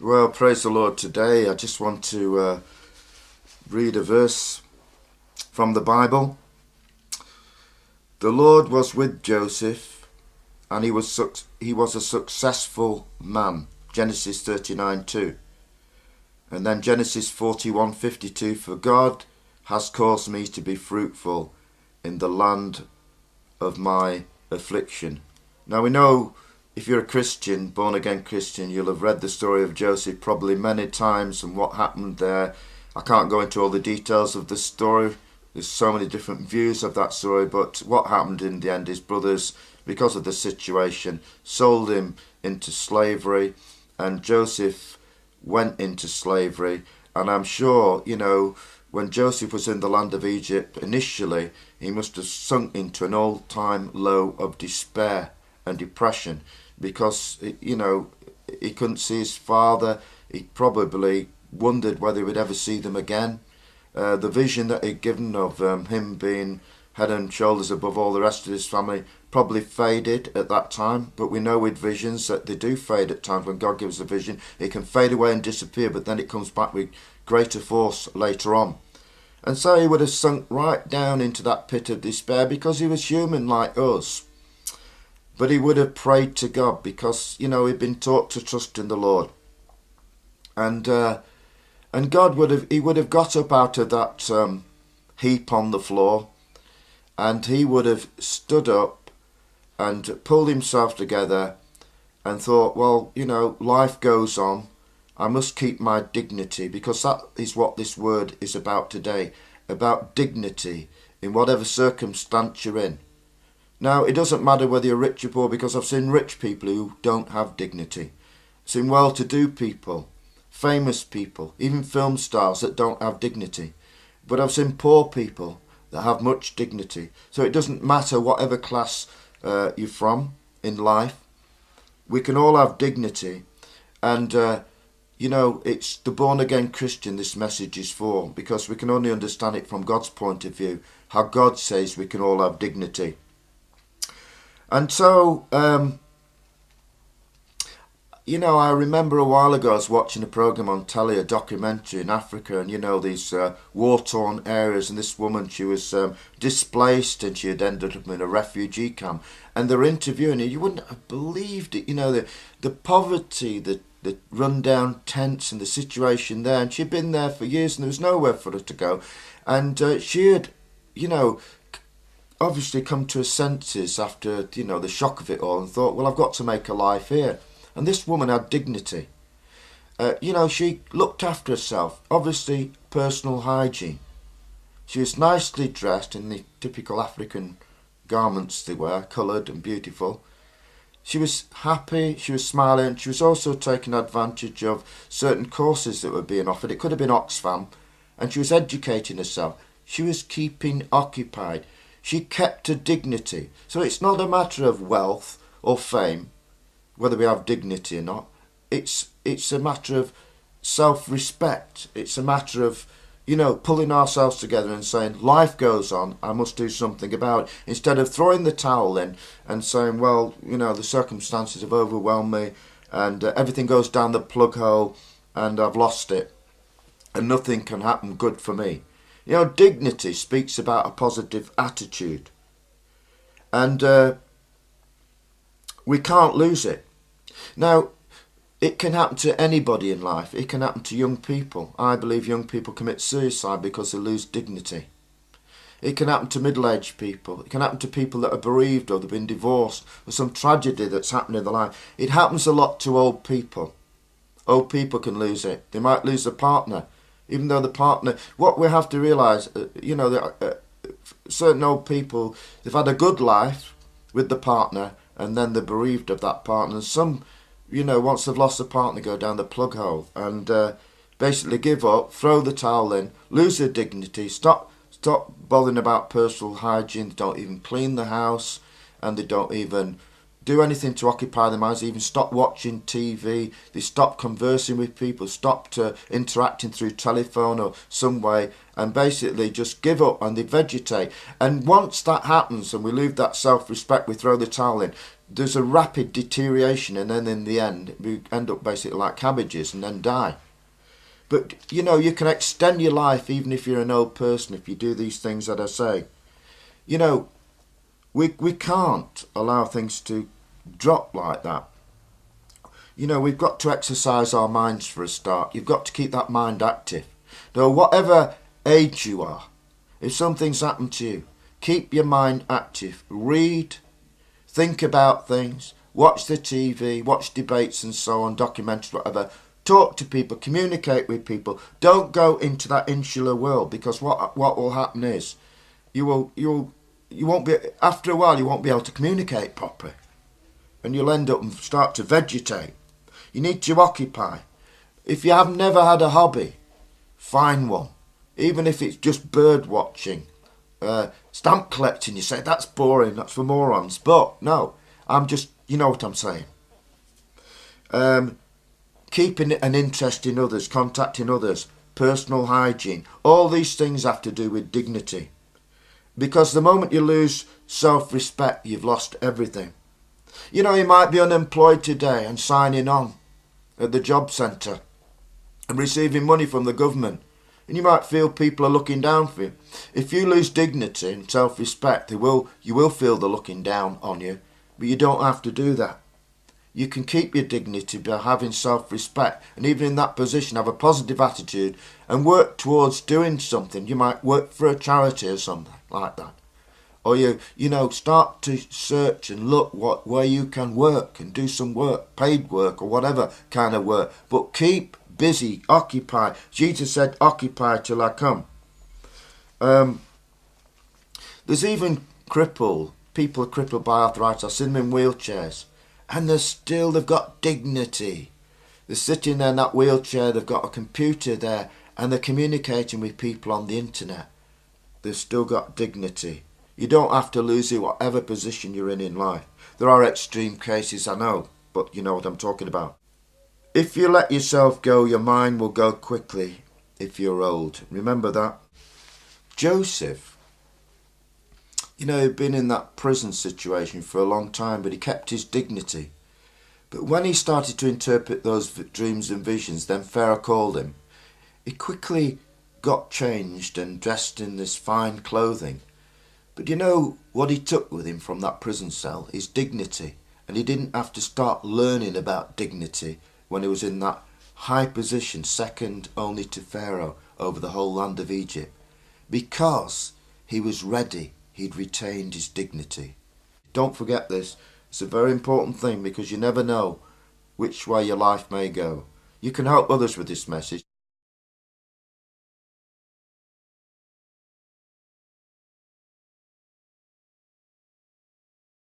Well, praise the Lord. Today I just want to read a verse from the Bible. The Lord was with Joseph, and he was a successful man. Genesis 39:2. And then Genesis 41:52. For God has caused me to be fruitful in the land of my affliction. Now we know, if you're a Christian, born again Christian, you'll have read the story of Joseph probably many times and what happened there. I can't go into all the details of the story. There's so many different views of that story, but what happened in the end, his brothers, because of the situation, sold him into slavery, and Joseph went into slavery. And I'm sure, when Joseph was in the land of Egypt, initially, he must have sunk into an all-time low of despair and depression because, he couldn't see his father. He probably wondered whether he would ever see them again. The vision that he'd given of him being head and shoulders above all the rest of his family probably faded at that time, but we know with visions that they do fade at times. When God gives a vision, it can fade away and disappear, but then it comes back with greater force later on. And so he would have sunk right down into that pit of despair because he was human like us. But he would have prayed to God because, he'd been taught to trust in the Lord. And God would have got up out of that heap on the floor, and he would have stood up and pulled himself together and thought, well, life goes on. I must keep my dignity, because that is what this word is about today, about dignity in whatever circumstance you're in. Now, it doesn't matter whether you're rich or poor, because I've seen rich people who don't have dignity. I've seen well-to-do people, famous people, even film stars that don't have dignity. But I've seen poor people that have much dignity. So it doesn't matter whatever class you're from in life. We can all have dignity. And, it's the born-again Christian this message is for, because we can only understand it from God's point of view, how God says we can all have dignity. And so, I remember a while ago I was watching a program on telly, a documentary in Africa, and these war-torn areas, and this woman, she was displaced, and she had ended up in a refugee camp, and they're interviewing her. You wouldn't have believed it, the poverty, the run-down tents and the situation there, and she'd been there for years and there was nowhere for her to go, and she had, obviously come to her senses after, the shock of it all, and thought, well, I've got to make a life here. And this woman had dignity. She looked after herself. Obviously, personal hygiene. She was nicely dressed in the typical African garments they wear, coloured and beautiful. She was happy, she was smiling, and she was also taking advantage of certain courses that were being offered. It could have been Oxfam, and she was educating herself. She was keeping occupied. She kept her dignity. So it's not a matter of wealth or fame, whether we have dignity or not. It's a matter of self-respect. It's a matter of, pulling ourselves together and saying, life goes on, I must do something about it. Instead of throwing the towel in and saying, well, the circumstances have overwhelmed me and everything goes down the plug hole and I've lost it and nothing can happen good for me. Dignity speaks about a positive attitude. And we can't lose it. Now, it can happen to anybody in life. It can happen to young people. I believe young people commit suicide because they lose dignity. It can happen to middle-aged people. It can happen to people that are bereaved or they've been divorced or some tragedy that's happened in their life. It happens a lot to old people. Old people can lose it. They might lose a partner. Even though the partner, what we have to realise, certain old people, they've had a good life with the partner and then they're bereaved of that partner. And some, once they've lost the partner, go down the plug hole and basically give up, throw the towel in, lose their dignity, stop bothering about personal hygiene. They don't even clean the house and they don't even do anything to occupy their minds. They even stop watching TV. They stop conversing with people, stop interacting through telephone or some way, and basically just give up and they vegetate. And once that happens and we lose that self-respect, we throw the towel in, there's a rapid deterioration, and then in the end we end up basically like cabbages and then die. But you know, you can extend your life even if you're an old person if you do these things that I say. You know, we can't allow things to drop like that. You know, we've got to exercise our minds for a start. You've got to keep that mind active. Now, whatever age you are, if something's happened to you, keep your mind active. Read, think about things, watch the TV, watch debates and so on, documentaries, whatever. Talk to people, communicate with people. Don't go into that insular world, because what will happen is you won't be, after a while you won't be able to communicate properly, and you'll end up and start to vegetate. You need to occupy. If you have never had a hobby, find one, even if it's just bird watching, stamp collecting. You say that's boring, that's for morons, but no, you know what I'm saying. Keeping an interest in others, contacting others, personal hygiene, all these things have to do with dignity. Because the moment you lose self-respect, you've lost everything. You know, you might be unemployed today and signing on at the job centre and receiving money from the government, and you might feel people are looking down for you. If you lose dignity and self-respect, you will feel the looking down on you, but you don't have to do that. You can keep your dignity by having self-respect, and even in that position have a positive attitude and work towards doing something. You might work for a charity or something like that, or you know, start to search and look where you can work and do some work, paid work or whatever kind of work, but keep busy, occupy. Jesus said, occupy till I come. There's even people crippled by arthritis. I've seen them in wheelchairs, and they've got dignity. They're sitting there in that wheelchair, they've got a computer there, and they're communicating with people on the internet. They've still got dignity. You don't have to lose it, whatever position you're in life. There are extreme cases, I know, but you know what I'm talking about. If you let yourself go, your mind will go quickly if you're old. Remember that. Joseph, you know, he'd been in that prison situation for a long time, but he kept his dignity. But when he started to interpret those dreams and visions, then Pharaoh called him. He quickly got changed and dressed in this fine clothing. But you know what he took with him from that prison cell? His dignity. And he didn't have to start learning about dignity when he was in that high position, second only to Pharaoh over the whole land of Egypt. Because he was ready, he'd retained his dignity. Don't forget this. It's a very important thing, because you never know which way your life may go. You can help others with this message.